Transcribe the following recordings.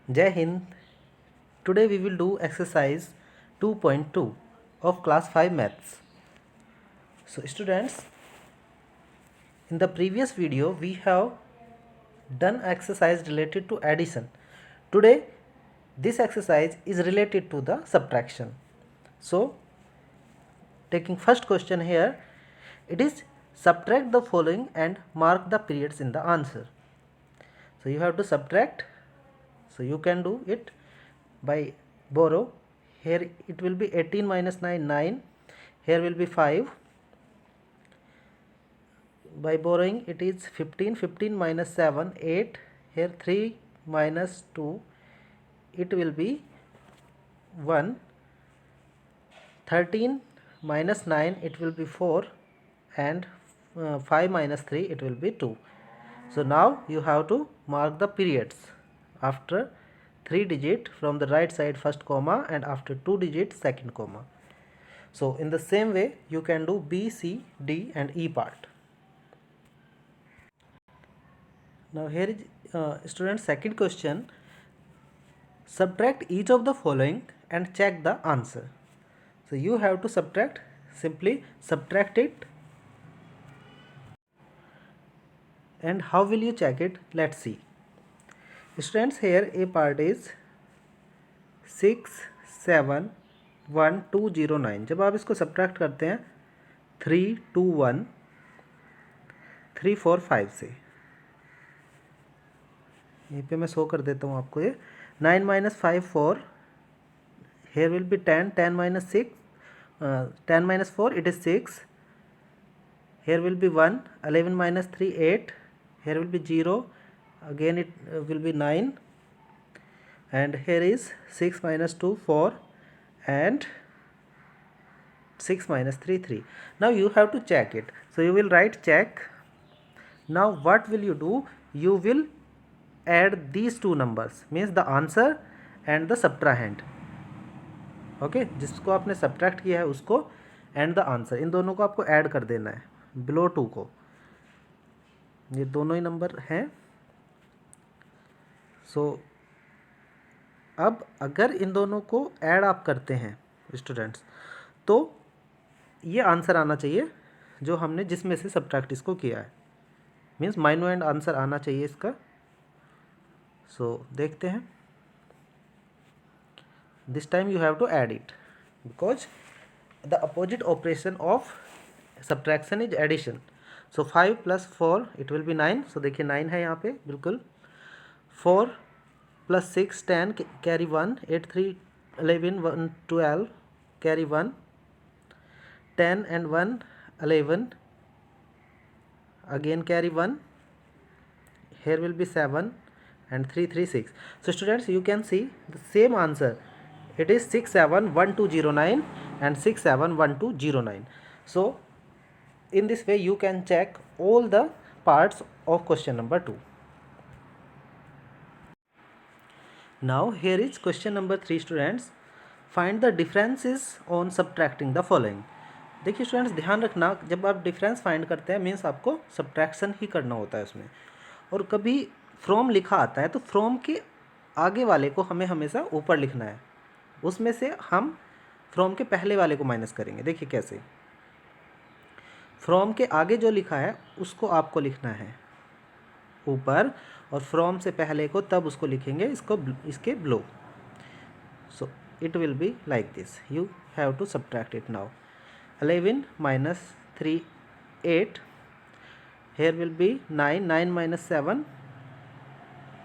Jai Hind. Today we will do exercise 2.2 of class 5 maths. So students, in the previous video we have done exercise related to addition. Today this exercise is related to the subtraction. So taking first question here, it is subtract the following and mark the periods in the answer. So you have to subtract. So you can do it by borrow. Here it will be 18 minus 9, 9. Here will be 5. By borrowing it is 15, 15 minus 7, 8. Here 3 minus 2, it will be 1. 13 minus 9, it will be 4. And 5 minus 3, it will be 2. So now you have to mark the periods after 3 digit from the right side first comma and after 2 digit second comma. So in the same way you can do B, C, D and E part. Now here is student second question. Subtract each of the following and check the answer. So you have to subtract, simply subtract it. And how will you check it? Let's see. Students, here A part is 6, 7, 1, 2, 0, 9. जब आप इसको subtract करते हैं 3, 2, 1, 3, 4, 5 से, यहीं पे मैं show कर देता हूँ आपको ये 9 minus 5, 4. Here will be 10, 10 minus 6, 10 minus 4, it is 6. Here will be 1, 11 minus 3, 8. Here will be 0, again it will be 9. And here is 6 minus 2, 4. And 6 minus 3, 3. Now you have to check it. So you will write check. Now what will you do? You will add these two numbers, means the answer and the subtrahend. Okay जिसको आपने subtract किया है उसको and the answer, इन दोनों को आपको add कर देना है बिलो 2 को. ये दोनों ही नंबर हैं. सो अब अगर इन दोनों को ऐड आप करते हैं स्टूडेंट्स, तो ये आंसर आना चाहिए जो हमने जिसमें से सब्ट्रैक्ट इसको किया है, मीन्स माइनो एंड आंसर आना चाहिए इसका. सो देखते हैं. This time you have to add it because the opposite operation of subtraction is addition. So 5 plus 4 it will be 9. So देखिए 9 है यहाँ पे बिल्कुल. 4 plus 6 10 carry 1, 8 3 11 1 12 carry 1, 10 and 1 11 again carry 1. Here will be 7 and 3 3 6. So students, you can see the same answer. It is 671209 and 671209. So in this way you can check all the parts of question number 2. Now here is question number 3 students. Find the differences on subtracting the following. देखिए students ध्यान रखना, जब आप difference find करते हैं means आपको subtraction ही करना होता है उसमें. और कभी फ्रॉम लिखा आता है तो फ्रॉम के आगे वाले को हमें हमेशा ऊपर लिखना है, उसमें से हम फ्रॉम के पहले वाले को माइनस करेंगे. देखिए कैसे, फ्रॉम के आगे जो लिखा है उसको आपको लिखना है ऊपर और फ्रॉम से पहले को तब उसको लिखेंगे इसके below. So it will be like this. You have to subtract it now. 11 minus 3 8. Here will be 9, 9 minus 7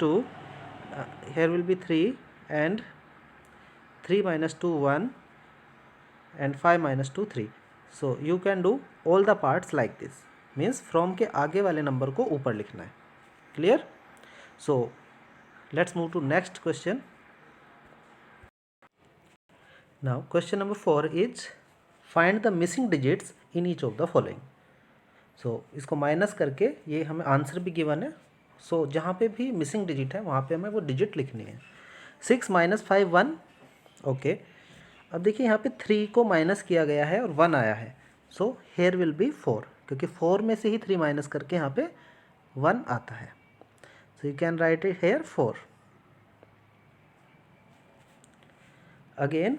2. Here will be 3 and 3 minus 2 1 and 5 minus 2 3. So you can do all the parts like this, means from के आगे वाले number को ऊपर लिखना है. Clear? So let's move to next question. Now question number 4 is find the missing digits in each of the following. So इसको minus करके ये हमें आंसर भी गिवन है. सो जहाँ पे भी मिसिंग डिजिट है वहाँ पे हमें वो डिजिट लिखनी है. 6 minus 5 1. ओके अब देखिए यहाँ पे 3 को माइनस किया गया है और 1 आया है. सो हेयर विल बी 4, क्योंकि 4 में से ही 3 माइनस करके यहाँ पे 1 आता है. So you can write it here 4. Again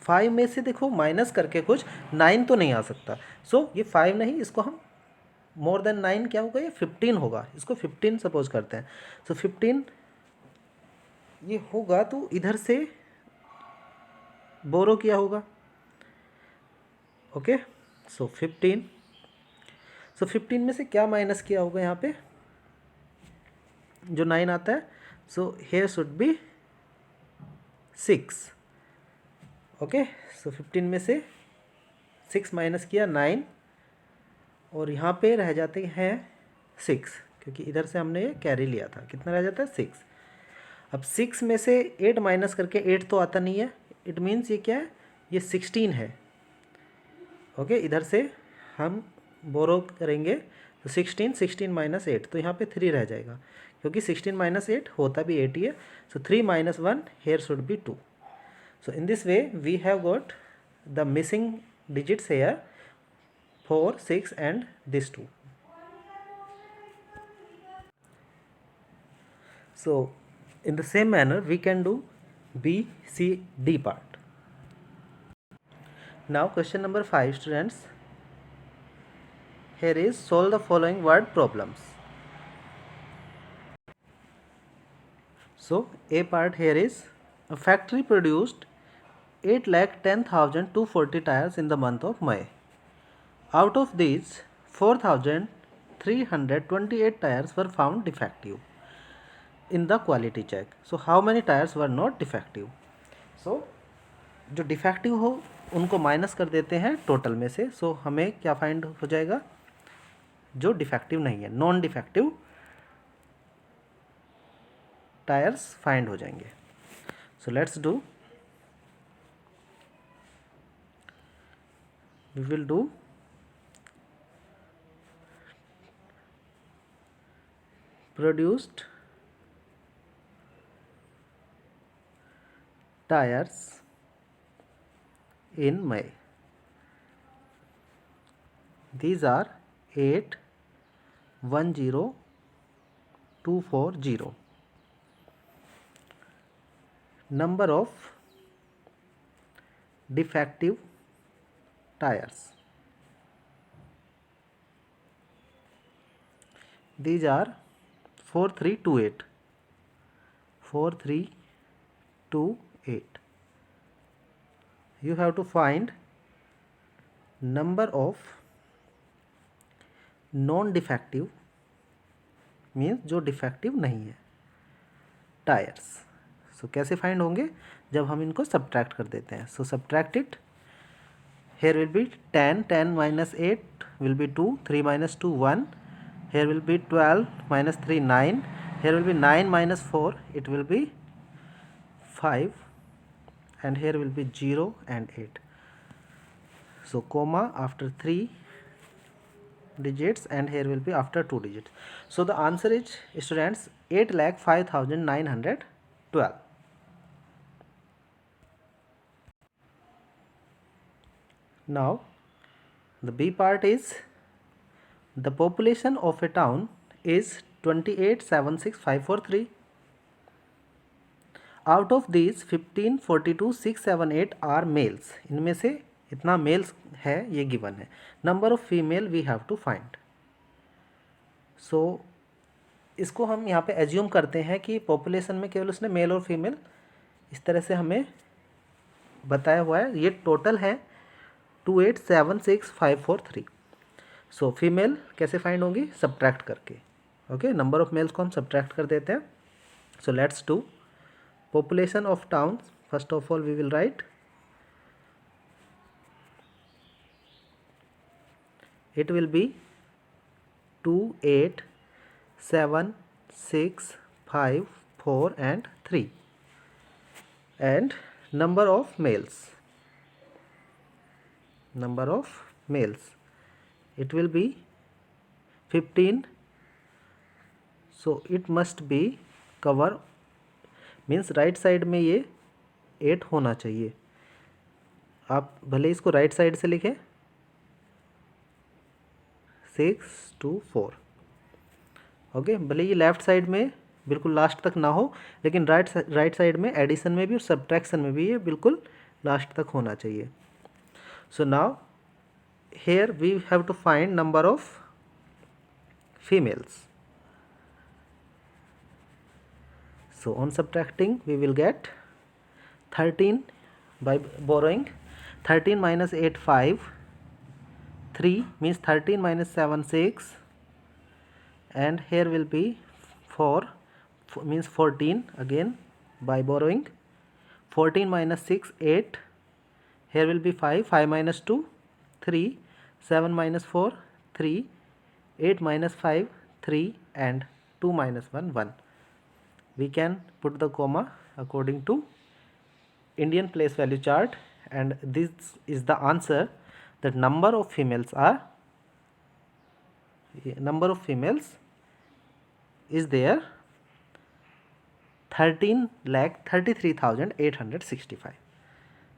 5 में से देखो माइनस करके कुछ 9 तो नहीं आ सकता, सो ये 5 नहीं, इसको हम मोर देन 9 क्या होगा, ये 15 होगा, इसको 15 सपोज करते हैं। सो 15 ये होगा तो इधर से बोरो किया होगा। ओके, सो 15 में से क्या माइनस किया होगा यहाँ पे, जो 9 आता है, so here should be 6। Okay, so 15 में से 6 माइनस किया 9, और यहाँ पे रह जाते हैं 6, क्योंकि इधर से हमने ये कैरी लिया था। कितना रह जाता है 6। अब 6 में से 8 माइनस करके 8 तो आता नहीं है, इट मीन्स ये क्या है, ये 16 है। ओके, इधर से हम बोरो करेंगे तो 16 माइनस 8, तो यहाँ पे 3 रह जाएगा, क्योंकि 16 माइनस 8 होता भी 8 ही है। So 3 minus 1 here should be 2। So in this way we have got the missing digits here 4, 6 and this 2. So in the same manner we can do B, C, D part. Now question number 5 students, here is solve the following word problems. So A part here is a factory produced 8,10,240 tires in the month of May. Out of these 4,328 tires were found defective in the quality check. So how many tires were not defective? So जो defective हो उनको minus कर देते हैं total में से। सो हमें क्या फाइंड हो जाएगा, जो डिफेक्टिव नहीं है, नॉन डिफेक्टिव टायर्स फाइंड हो जाएंगे। So let's do, we will do produced tires in May. These are 8,10,240. Number of defective tires. These are 4328. 4328. You have to find number of non defective, means जो defective नहीं है, tyres. सो कैसे find होंगे, जब हम इनको सब्ट्रैक्ट कर देते हैं। So subtract it, here will be 10, 10 minus 8 will be 2, 3 minus 2 1, here will be 12 minus 3 9, here will be 9 minus 4, it will be 5, and here will be 0 and 8. So comma after 3 digits, and here will be after 2 digits. So the answer is, students, 8,05,912. Now the B part is, the population of a town is 28,76,543. Out of these 15, 42, 6, 7, 8 are males. इनमें से इतना mails है, ये given है। Number of female we have to find. So इसको हम यहाँ पे एज्यूम करते हैं कि पॉपुलेशन में केवल उसने मेल और फीमेल इस तरह से हमें बताया हुआ है। ये टोटल है 28,76,543। सो फीमेल कैसे फाइंड होंगी, सब्ट्रैक्ट करके। ओके, नंबर ऑफ मेल्स को हम सब्ट्रैक्ट कर देते हैं। सो let's do population of towns. First of all we will write it will be 2, 8, 7, 6, 5, 4 and 3, and number of males, it will be 15. So it must be cover, means right side में ये 8 होना चाहिए। आप भले इसको राइट साइड से लिखें 6 2 4, okay, भले ये लेफ़्ट साइड में बिल्कुल लास्ट तक ना हो, लेकिन राइट साइड में एडिशन में भी और सब्ट्रैक्शन में भी ये बिल्कुल लास्ट तक होना चाहिए. So now here we have to find number of females. So on subtracting we will get 13 by borrowing 13 minus 8 5, 3 means 13 minus 7 6, and here will be 4 means 14 again by borrowing 14 minus 6 8, here will be 5 minus 2 3, 7 minus 4 3, 8 minus 5 3, and 2 minus 1 1. We can put the comma according to Indian place value chart, and this is the answer that number of females is there 13,33,865.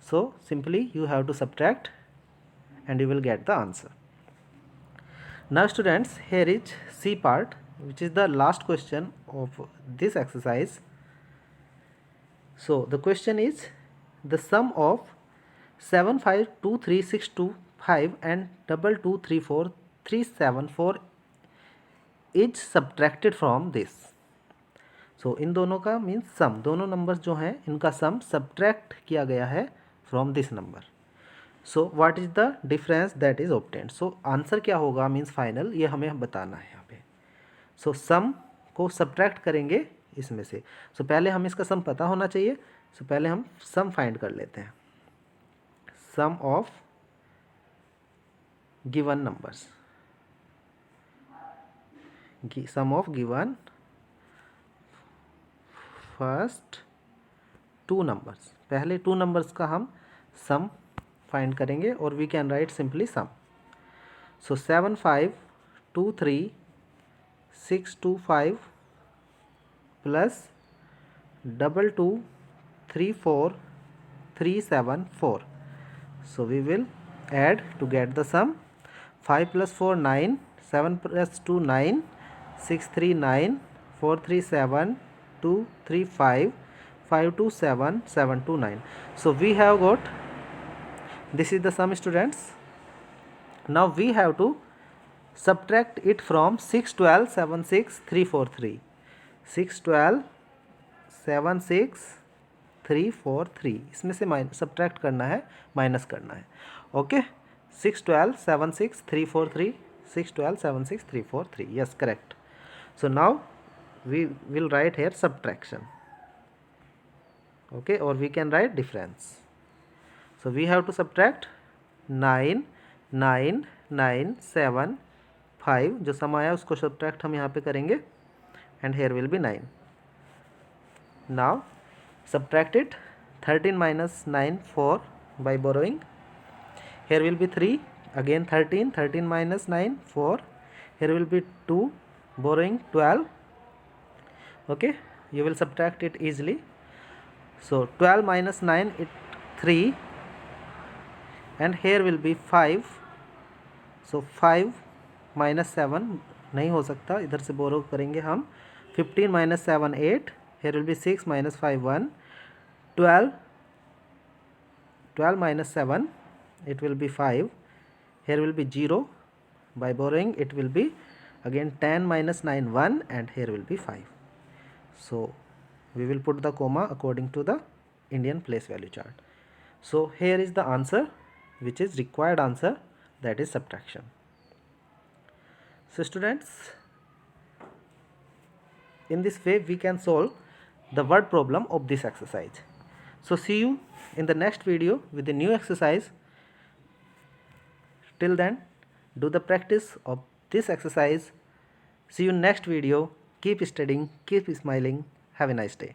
So simply you have to subtract and you will get the answer. Now students, here is C part, which is the last question of this exercise. So the question is, the sum of 752365 and 2234374 is subtracted from this. So इन दोनों का means सम, दोनों numbers जो हैं इनका सम subtract किया गया है from this number. So what is the difference that is obtained. So answer क्या होगा मीन्स फाइनल, ये हमें बताना है यहाँ पे. सो सम को सब्ट्रैक्ट करेंगे इसमें से. सो पहले हमें इसका सम पता होना चाहिए. सो पहले हम सम फाइंड कर लेते हैं. Sum of given numbers, sum of given first two numbers. पहले टू नंबर्स का हम सम फाइंड करेंगे और we can write simply sum. So 7523,625 plus 2234374. So we will add to get the sum. 5 plus 4 9, 7 plus 2 9, 6 3 9, 4 3 7, 2 3 5, 5 2 7, 7 2 9. So we have got, this is the sum students. Now we have to subtract it from 6 12 7 6 3 4 3. 6 12 7 6 3 4 3, इसमें से subtract करना है, minus करना है. Okay, 6 12 7 6 3 4 3, 6 12 7 6 3 4 3. Yes, correct. So now we will write here subtraction. Okay, or we can write difference. So we have to subtract 9 9 9 7 5, जो सम आया उसको subtract हम यहाँ पे करेंगे, and here will be 9. Now subtract it. 13 minus 9 4 by borrowing. Here will be 3, again 13, 13 minus 9 4, here will be 2, borrowing 12. Okay, you will subtract it easily. So 12 minus 9 it 3, and here will be 5. So 5 minus 7 नहीं हो सकता, इधर से बोरो करेंगे हम. 15 minus 7 8, here will be 6 minus 5 1. 12 minus 7 it will be 5, here will be 0 by borrowing. It will be again 10 minus 9 1, and here will be 5. So we will put the comma according to the Indian place value chart. So here is the answer, which is required answer, that is subtraction. So students, in this way we can solve the word problem of this exercise. So see you in the next video with a new exercise. Till then, do the practice of this exercise. See you next video. Keep studying, keep smiling. Have a nice day.